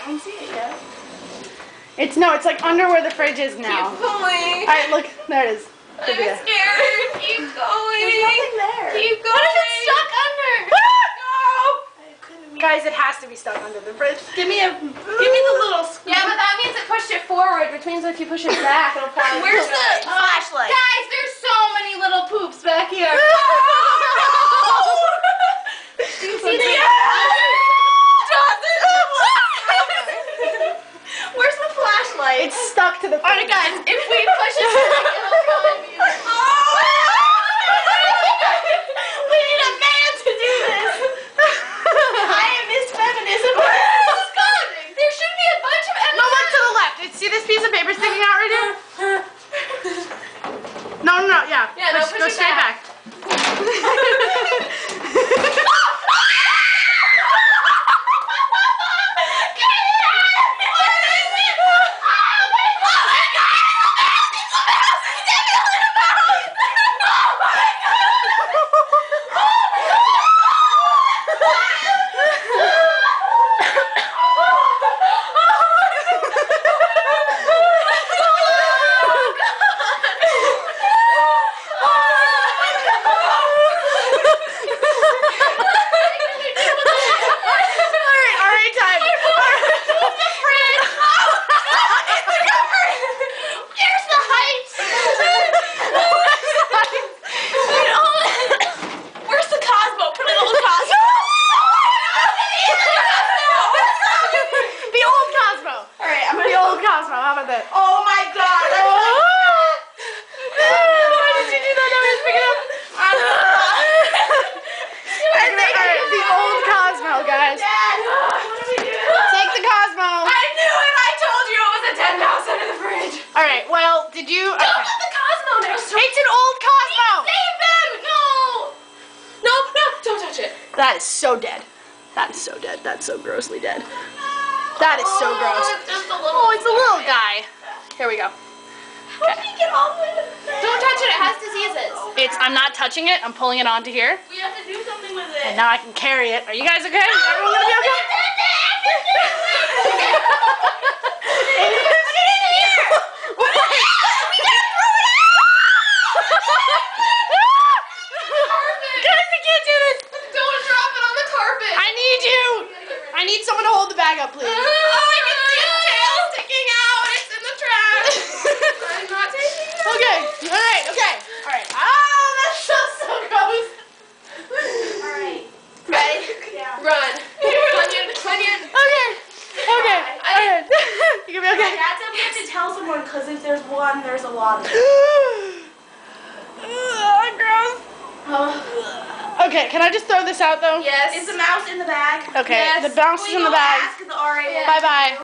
don't see it yet. It's like under where the fridge is now. Keep going. Alright, look, there it is. I'm scared. Keep going. There's nothing there. Keep going. What is it stuck under? No. Guys, it has to be stuck under the fridge. Give me the little scoop. Yeah, but that means it pushed it forward, which means if you push it back, it'll probably. Where's the flashlight? Guys, there's so many little poops back here. Do you see the? Where's the flashlight? It's stuck to the fridge. Alright, guys, if we push it back, it'll probably be. We need a man to do this. I am Miss Feminism. There should be a bunch of No, look to the left. See this piece of paper sticking out right here? No, yeah. Yeah, no, Go push it straight back. Oh my God! Why did you do that? Now he's picking up. Alright, the old Cosmo, guys. Dad, what do we do? Take the Cosmo. I knew it! I told you it was a dead mouse under the fridge. Alright, well, did you... Okay. Don't let the Cosmo now. It's an old Cosmo! Save him! No! No, don't touch it. That is so dead. That is so dead. That's so grossly dead. That is so gross. It's just a little. Oh, it's a little guy. Here we go. How did he get all the way to the fridge? Don't touch it, it has diseases. I'm not touching it. I'm pulling it onto here. We have to do something with it. And now I can carry it. Are you guys okay? Is everyone gonna be okay? Guys, I can't do this. Don't drop it on the carpet. I need you. I need someone to hold the bag up, please. Oh, I can see his tail sticking out. It's in the trash. I'm not taking it. Okay. All right. Oh, that smells so gross. Alright. Ready? Yeah. Run. Onion. Okay. You gonna be okay? Dad said we have to tell someone because if there's one, there's a lot of them. Gross. Okay, can I just throw this out though? Yes. Is the mouse in the bag? Okay, Yes. the mouse is in the bag. Ask the RA. Bye bye.